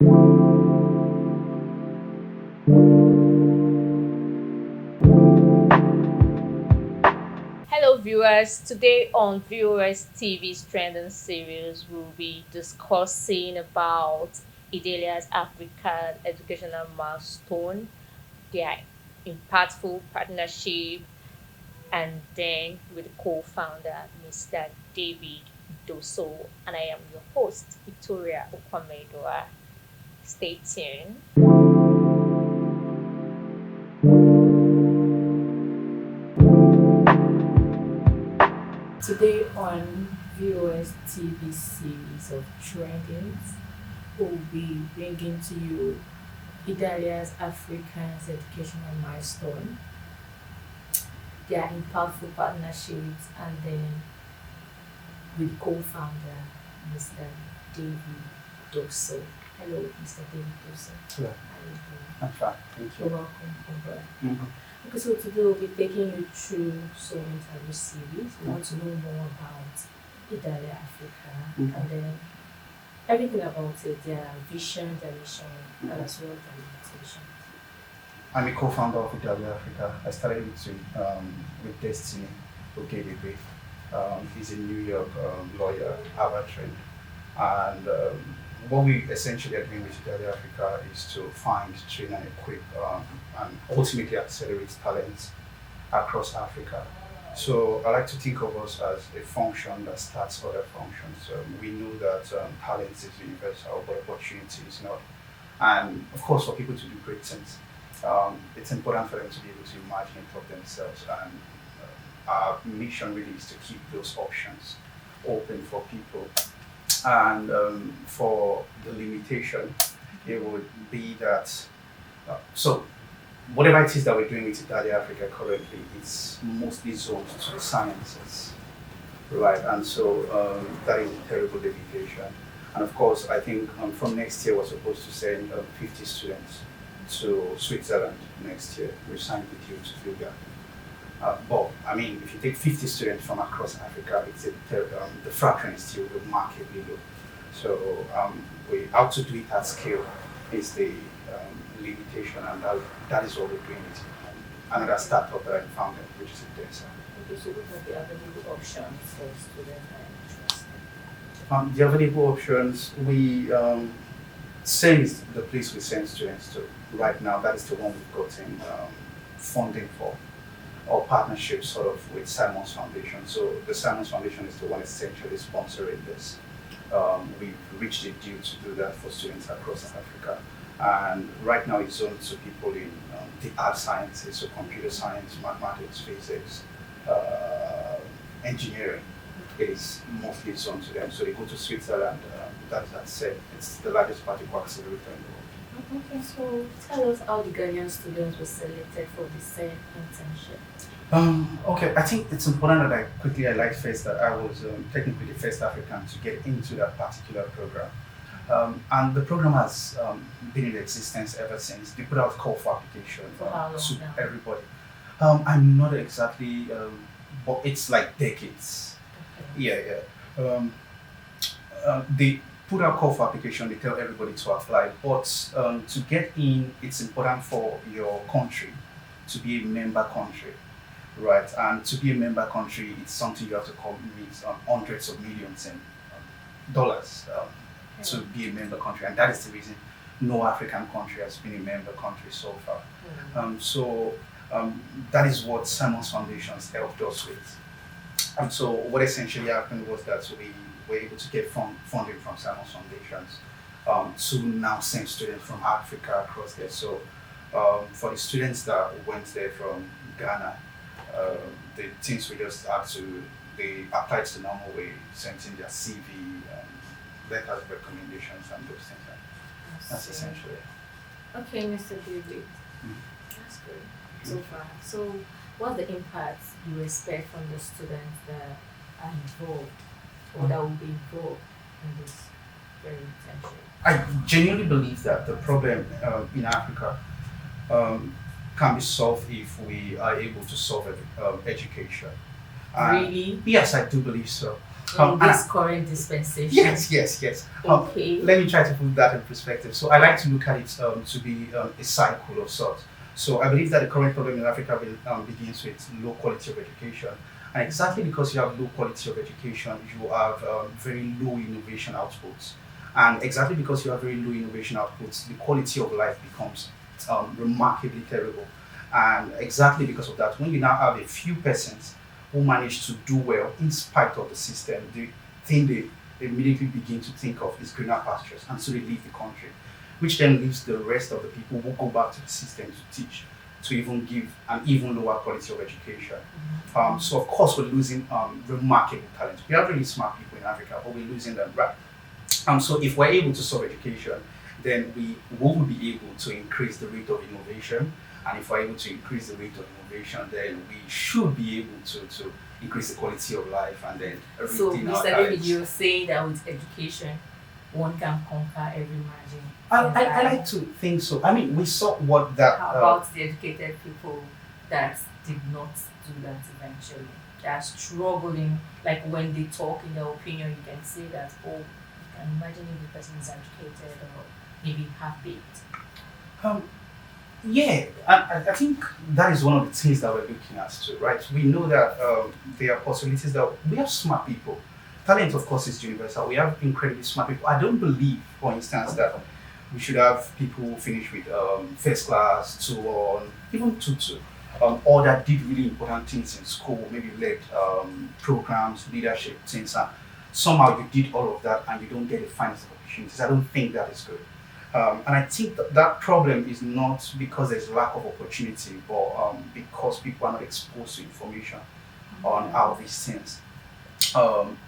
Hello, viewers. Today on Viewers TV's trending series, we'll be discussing about Idalia's African educational milestone, their impactful partnership, and then with the co-founder, Mr. David Doso. And I am your host, Victoria Okwamedoa. Stay tuned. Today on Viewers TV series of trendings, we'll be bringing to you Idalia's African's educational milestone, their impactful partnerships, and then with co-founder Mr. David Doso. Hello, Mr. David Doso. Hello. How are you doing? I'm fine, thank You're you. welcome, Cobra. Mhm. Okay, so today we'll be taking you through some interview series. We want to know more about Idalia Africa Mhm. and then everything about it, their vision, their mission, and Mhm. as well their limitations. I'm a co-founder of Idalia Africa. I started with Destiny Ogedebe. He's a New York lawyer, Harvard trained. And what we essentially are doing with Idalia Africa is to find, train, and equip and ultimately accelerate talent across Africa. So I like to think of us as a function that starts other functions. We know that talent is universal, but opportunity is not. And of course, for people to do great things, it's important for them to be able to imagine it of themselves. And our mission really is to keep those options open for people. And for the limitation, it would be that. So whatever it is that we're doing with Italia Africa currently, it's mostly zoned to the sciences, right? And so that is a terrible limitation. And of course, I think from next year we're supposed to send 50 students to Switzerland next year. We signed the deal to do that. But I mean, if you take 50 students from across Africa, the fraction is still remarkably low. So how to do it at scale is the limitation, and that is what we're doing with another startup that I founded, which is Idalia. Okay, so what are the available options for students that are interested? The available options, we same is the place we send students to right now. That is the one we've gotten funding for, or partnership sort of with Simon's Foundation. So the Simon's Foundation is the one essentially sponsoring this. We've reached a deal to do that for students across Africa. And right now it's zoned to people in the art sciences, so computer science, mathematics, physics, engineering is mostly zoned to them. So they go to Switzerland, that's said, it's the largest particle accelerator in the world. Okay, so tell us how the Ghanaian students were selected for the said internship. Okay, I think it's important that I quickly highlight first that I was technically the first African to get into that particular program. And the program has been in existence ever since. They put out call for application For how long to now? everybody. I'm not exactly, but it's like decades. Okay. Yeah. They put out call for application. They tell everybody to apply, but to get in, it's important for your country to be a member country, right? And to be a member country, it's something you have to commit hundreds of millions in dollars. To be a member country, and that is the reason no African country has been a member country so far. So that is what Simon's Foundations helped us with. And so what essentially happened was that we were able to get funding from Simon's Foundations to now send students from Africa across there. So for the students that went there from Ghana, the things we just had to, they applied the normal way, sent in their CV, letters of recommendations and those things. That's essentially it. Okay, Mr. David. That's good so far. So, what's the impact you expect from the students that are involved or that will be involved in this very internship? I genuinely believe that the problem in Africa can be solved if we are able to solve education. Really? Yes, I do believe so. In this current dispensation. Yes. Okay. Let me try to put that in perspective. So I like to look at it to be a cycle of sorts. So I believe that the current problem in Africa begins with low quality of education. And exactly because you have low quality of education, you have very low innovation outputs. And exactly because you have very low innovation outputs, the quality of life becomes remarkably terrible. And exactly because of that, when you now have a few persons who manage to do well in spite of the system, the thing they immediately begin to think of is greener pastures, and so they leave the country, which then leaves the rest of the people who go back to the system to teach, to even give an even lower quality of education. So of course we're losing remarkable talent. We have really smart people in Africa, but we're losing them, right? So if we're able to solve education, then we will be able to increase the rate of innovation. And if we're able to increase the rate of innovation, then we should be able to increase the quality of life and then So, retain our Mr. David, talents. you're saying that with education, one can conquer every margin. I like to think so. I mean, we saw what that. How about the educated people that did not do that eventually? They are struggling. Like when they talk in their opinion, you can say that, oh, you can imagine if the person is educated or maybe half-baked. Um, yeah, I think that is one of the things that we're looking at too, right? We know that there are possibilities that we have smart people. Talent, of course, is universal. We have incredibly smart people. I don't believe, for instance, that we should have people who finish with first class, 2-1, even 2-2, or that did really important things in school, maybe led programs, leadership things, and somehow you did all of that and you don't get the finest of opportunities. I don't think that is good. And I think that problem is not because there's lack of opportunity, but because people are not exposed to information on how these things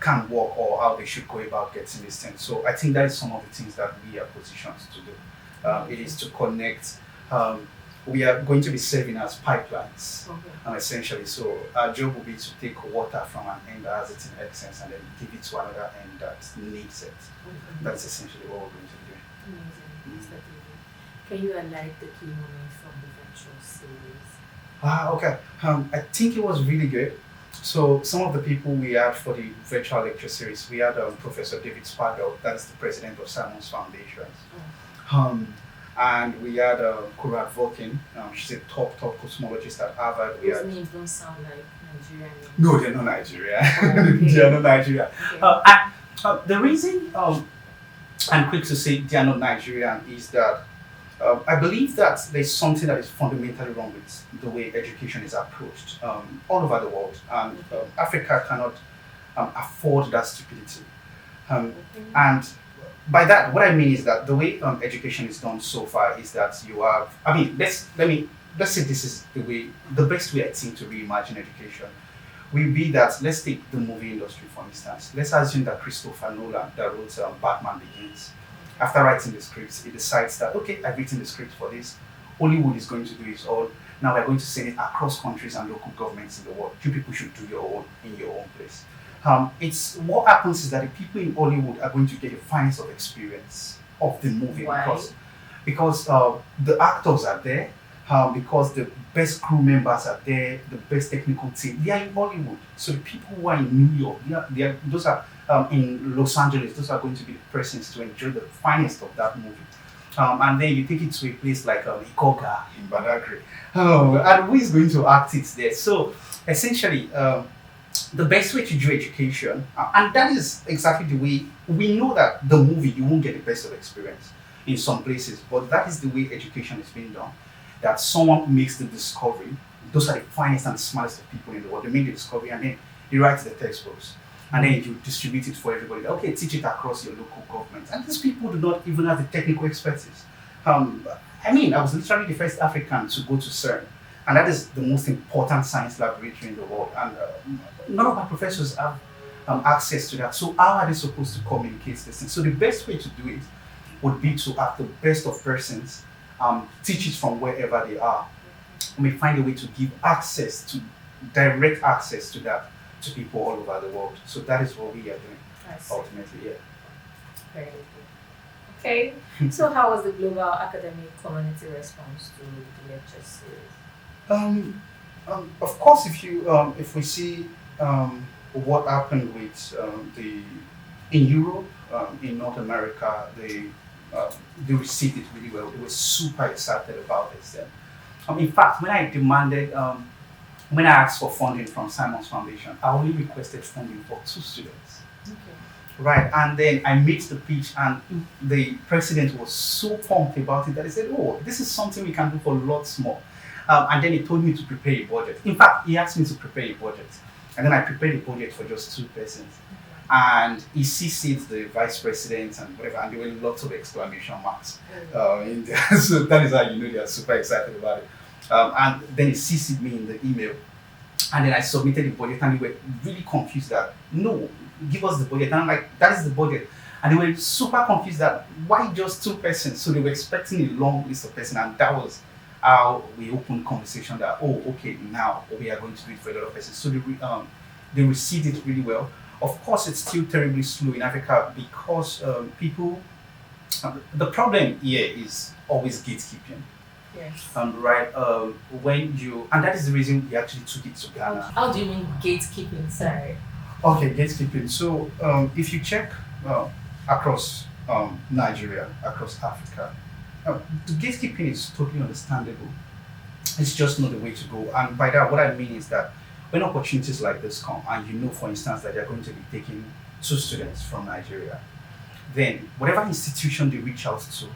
can work or how they should go about getting these things. So I think that is some of the things that we are positioned to do. It is to connect. We are going to be serving as pipelines, essentially. So our job will be to take water from an end that has it in excess and then give it to another end that needs it. That's essentially what we're going to be doing. Amazing. Mr. David, can you highlight the key moments from the virtual series? Okay. I think it was really good. So some of the people we had for the virtual lecture series, we had Professor David Spargel, that's the president of Salmon's Foundation. And we had Kurat Volkin, she's a top cosmologist at Harvard. Those names don't sound like Nigerian names. No, they're not Nigerian. Okay. They are not Nigerian. Okay. The reason I'm quick to say they are not Nigerian is that I believe that there's something that is fundamentally wrong with the way education is approached all over the world, and Africa cannot afford that stupidity. And by that, what I mean is that the way education is done so far is that you have. I mean, let's say this is the best way I think to reimagine education will be that let's take the movie industry for instance. Let's assume that Christopher Nolan, that wrote Batman Begins, after writing the script, he decides that okay, I've written the script for this. Hollywood is going to do it all. Now we're going to send it across countries and local governments in the world. You people should do your own in your own place. It's what happens is that the people in Hollywood are going to get the finest of experience of the movie. Why? Because the actors are there, because the best crew members are there, the best technical team. They are in Hollywood. So the people who are in New York, those are in Los Angeles. Those are going to be the persons to enjoy the finest of that movie. And then you take it to a place like Ikoga in Badagry. And who is going to act it there? So essentially, the best way to do education, and that is exactly the way we know that the movie you won't get the best of experience in some places, but that is the way education is being done. That someone makes the discovery, those are the finest and the smartest of people in the world. They make the discovery and then they write the textbooks. And then you distribute it for everybody. Okay, teach it across your local government. And these people do not even have the technical expertise. I mean, I was literally the first African to go to CERN. And that is the most important science laboratory in the world. And none of my professors have access to that. So how are they supposed to communicate this thing? So the best way to do it would be to have the best of persons, teach it from wherever they are. We find a way to give access to, direct access to that to people all over the world. So that is what we are doing ultimately, yeah. Very good. Okay, so how was the global academic community response to the lecture series? Of course, if we see what happened with in Europe, in North America, they received it really well. They were super excited about this. Then, in fact, when I asked for funding from Simon's Foundation, I only requested funding for 2 students. Okay. Right, and then I made the pitch, and the president was so pumped about it that he said, "Oh, this is something we can do for lots more." And then he told me to prepare a budget. In fact, he asked me to prepare a budget, and then I prepared a budget for just 2 persons. And he CC'd the vice president and whatever, and there were lots of exclamation marks in there. So that is how you know they are super excited about it. And then he CC'd me in the email, and then I submitted the budget, and they were really confused that no, give us the budget. And I'm like, that is the budget. And they were super confused that why just 2 persons? So they were expecting a long list of persons, and that was how we opened conversation that, oh, okay, now we are going to do it for a lot of persons. So they received it really well. Of course, it's still terribly slow in Africa because people, the problem here is always gatekeeping. Yes. Right. And that is the reason we actually took it to Ghana. How do you mean gatekeeping? Sorry. Okay, gatekeeping. So if you check across Nigeria, across Africa, the gatekeeping is totally understandable. It's just not the way to go. And by that, what I mean is that when opportunities like this come, and you know, for instance, that they're going to be taking 2 students from Nigeria, then whatever institution they reach out to,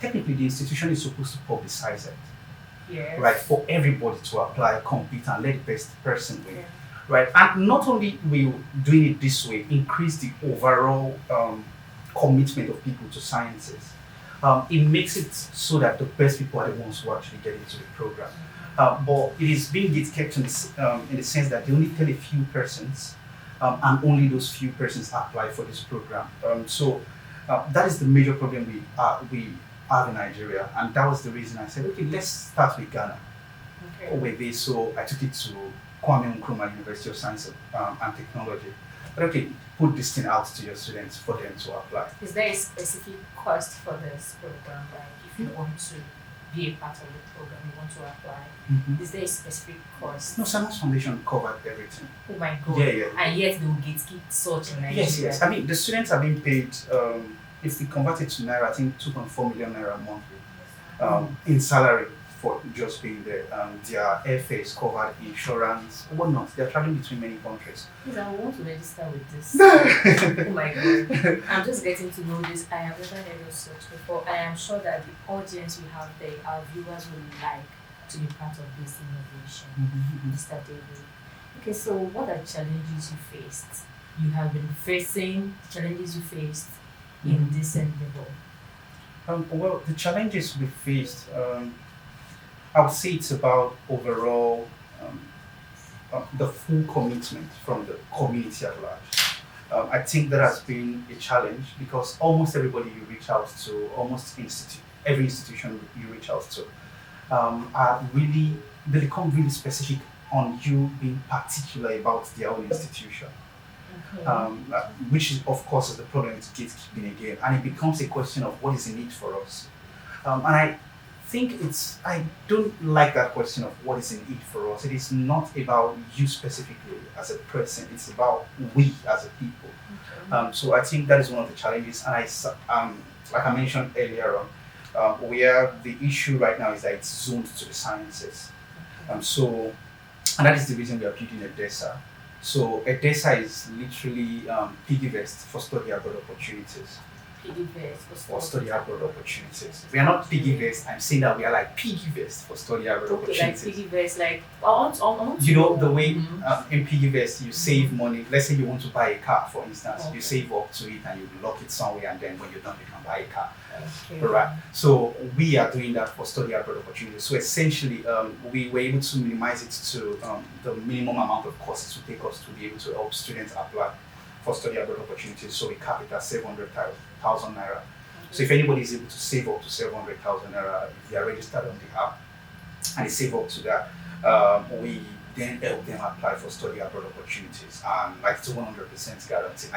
technically the institution is supposed to publicize it. Yes. Right, for everybody to apply, compete, and let the best person win. Yeah. Right, and not only will doing it this way increase the overall commitment of people to sciences, it makes it so that the best people are the ones who actually get into the program. But it is being gatekept in the sense that they only tell a few persons, and only those few persons apply for this program. So that is the major problem we have in Nigeria, and that was the reason I said, okay, let's start with Ghana. Okay. With this, so I took it to Kwame Nkrumah University of Science and Technology. But okay, put this thing out to your students for them to apply. Is there a specific cost for this program? Like if you want to be a part of the program, you want to apply, is there a specific cost? No, Science Foundation covered everything. Oh my God. Yeah. And yet they will gatekeep such in Nigeria. Yes. I mean, the students are being paid, if we convert it to Naira, I think 2.4 million Naira monthly in salary for just being there. Their airfare is covered, insurance, whatnot. They're traveling between many countries. Please, I want to register with this. Oh my God. I'm just getting to know this. I have never heard of such before. I am sure that the audience we have there, our viewers will like to be part of this innovation. Mr. David. Okay, so what are the challenges you faced? You have been facing challenges you faced in this endeavor. Well, the challenges we faced, I would say it's about overall the full commitment from the community at large. I think that has been a challenge because almost everybody you reach out to, every institution you reach out to, they become really specific on you being particular about their own institution. Which is, of course, is the problem with gatekeeping again, and it becomes a question of what is in it for us. And I think I don't like that question of what is in it for us. It is not about you specifically as a person, it's about we as a people. So I think that is one of the challenges, and like I mentioned earlier on, where the issue right now is that it's zoned to the sciences. And that is the reason we are building a DESA. So a DESA is literally piggy vest for study abroad opportunities. Piggy vest for study abroad opportunities. We are not piggy vest. I'm saying that we are like piggy vest for study abroad opportunities. Like piggy vest, like I want you know the way in piggy vest you save money. Let's say you want to buy a car, for instance. You save up to it and you lock it somewhere, and then when you're done, you can buy a car. Right. So we are doing that for study abroad opportunities. So essentially, we were able to minimize it to the minimum amount of costs it would take us to be able to help students apply for study abroad opportunities. So we cap it at 700,000 Naira. So if anybody is able to save up to 700,000 Naira, if they are registered on the app and they save up to that, we then help them apply for study abroad opportunities. And like it's 100% guarantee.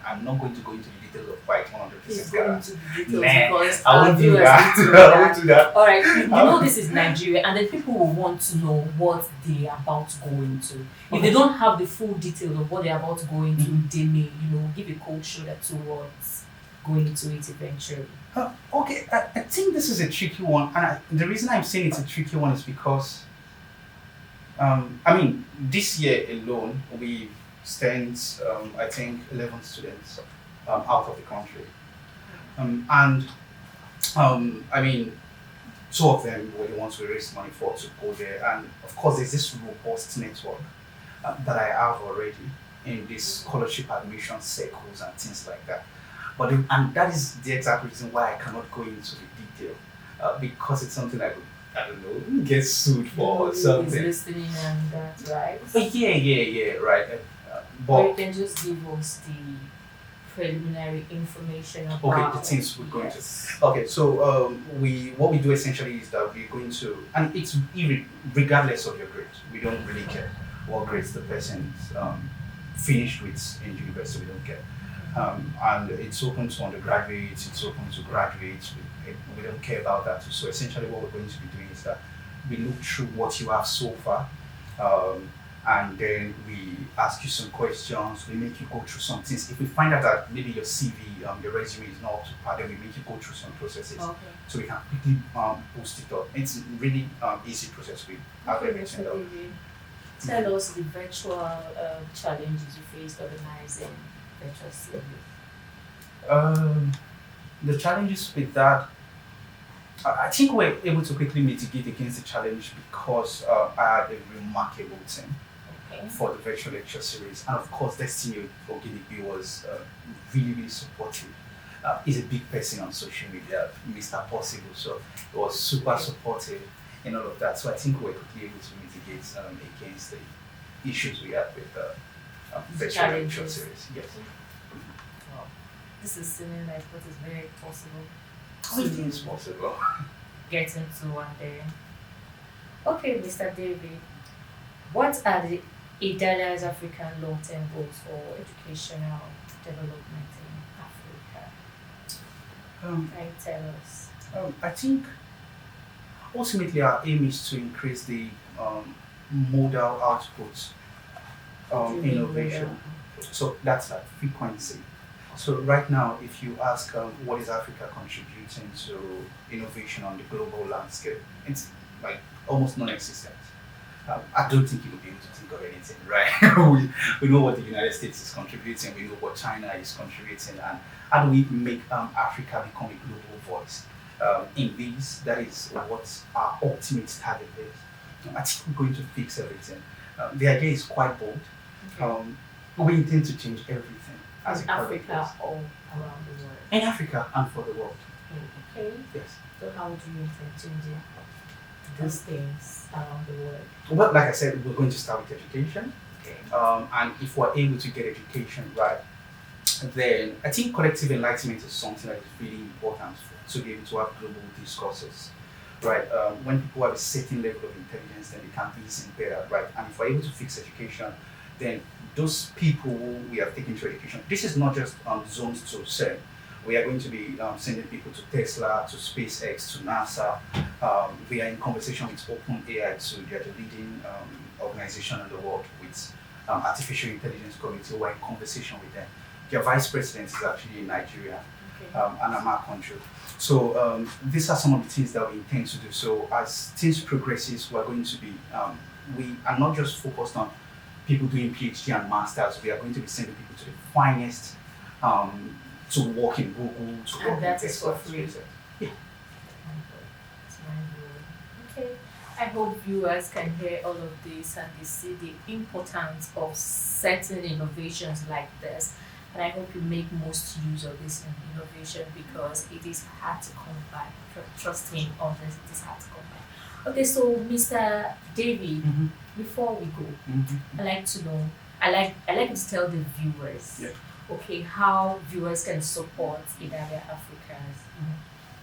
I'm not going to go into the details of why it's 100% guarantee. Because I our won't do viewers that. need to know I won't do that. All right, you know this is Nigeria, and then people will want to know what they are about to go into. If they don't have the full details of what they are about to go into, they may, give a cold shoulder towards going into it eventually. Okay, I think this is a tricky one, and the reason I'm saying it's a tricky one is because, this year alone we sent, I think, 11 students out of the country, and two of them were the ones we raised money for to go there, and of course there's this robust network that I have already in these scholarship admission circles and things like that. And that is the exact reason why I cannot go into the detail, because it's something I don't know, get sued for or something. He's listening and that, right? Yeah, right. But you can just give us the preliminary information about the things we're going to. Okay, so what we do essentially is that we're going to, and it's regardless of your grades, we don't really care what grades the person's finished with in university. We don't care. And it's open to undergraduates, it's open to graduates, we don't care about that. So essentially what we're going to be doing is that we look through what you have so far, and then we ask you some questions, we make you go through some things. If we find out that maybe your CV, your resume is not up to par, then we make you go through some processes, so we can quickly boost it up. It's a really easy process. We have everything done. Tell us the virtual challenges you faced organizing virtual CV. The challenges with that, I think we're able to quickly mitigate against the challenge because I had a remarkable team for the virtual lecture series, and of course Destiny Oginibi was really, really supportive. He's a big person on social media, Mr. Possible, so he was super supportive in all of that. So I think we're quickly able to mitigate against the issues we had with the virtual lecture series. Yes. Wow. This is seeming like what is very possible. It is possible. Get into one day. Okay, Mr. David, what are the Idalia's African long-term goals for educational development in Africa? Can you tell us? I think ultimately our aim is to increase the modal output innovation. So that's like frequency. So right now, if you ask what is Africa contributing to innovation on the global landscape, it's like almost non-existent. I don't think you will be able to think of anything, right? we know what the United States is contributing, we know what China is contributing, and how do we make Africa become a global voice? In this, that is what our ultimate target is. I think we're going to fix everything. The idea is quite bold. We intend to change everything. As in Africa or around the world? In Africa and for the world. Okay. Yes. So how do you intend changing these things around the world? Well, like I said, we're going to start with education. Okay. And if we're able to get education right, then I think collective enlightenment is something that is really important to be able to have global discourses. Right, when people have a certain level of intelligence, then they can reason better, right? And if we're able to fix education, then those people who we are taking to education, this is not just zones to send. We are going to be sending people to Tesla, to SpaceX, to NASA. We are in conversation with OpenAI, they are the leading organization in the world with artificial intelligence community. We're in conversation with them. Their vice president is actually in Nigeria, and I'm our country. So these are some of the things that we intend to do. So as things progresses, we're going to be, we are not just focused on people doing PhD and masters. We are going to be sending people to the finest to work in Google, to work in that is for free. Yeah. Okay. I hope viewers can hear all of this and they see the importance of certain innovations like this. And I hope you make most use of this innovation because it is hard to come by. Trust me on this, it is hard to come by. Okay, so Mr. David, before we go, I like to know, I like to tell the viewers, okay, how viewers can support Idalia Africa's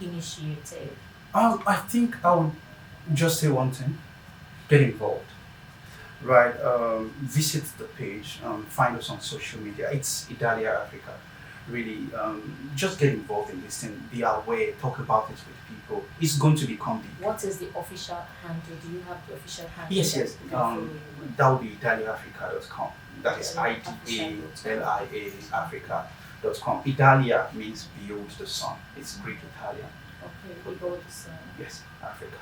initiative. I think I would just say one thing: get involved. Right. Visit the page. Find us on social media. It's Idalia Africa. Really, just get involved in this thing. Be aware. Talk about it with people. It's going to become big. What is the official handle? Do you have the official handle? Yes, that yes. people can follow you with? That would be idaliaafrica.com. That is Idaliaafrica.com. IDALIA Africa.com. Idalia means beyond the sun. It's Greek Italian. Okay, we go to Yes, Africa.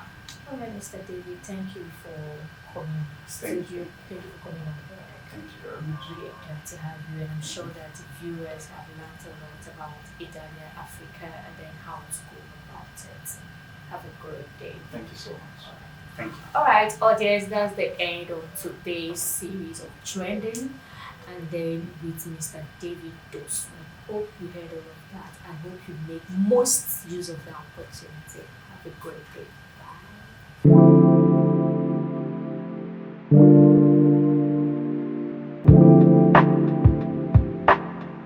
all right, Mr. David, thank you for coming Thank studio. Thank you for coming on board. Thank you very I'm much. really glad to have you, and I'm sure that the viewers have learned a lot about Idalia Africa and then how to go about it. Have a great day. Thank you so much. Thank you. Alright, audience, that's the end of today's series of trending. And then with Mr. David Dosu. Hope you heard all of that. I hope you make most use of the opportunity. Have a great day.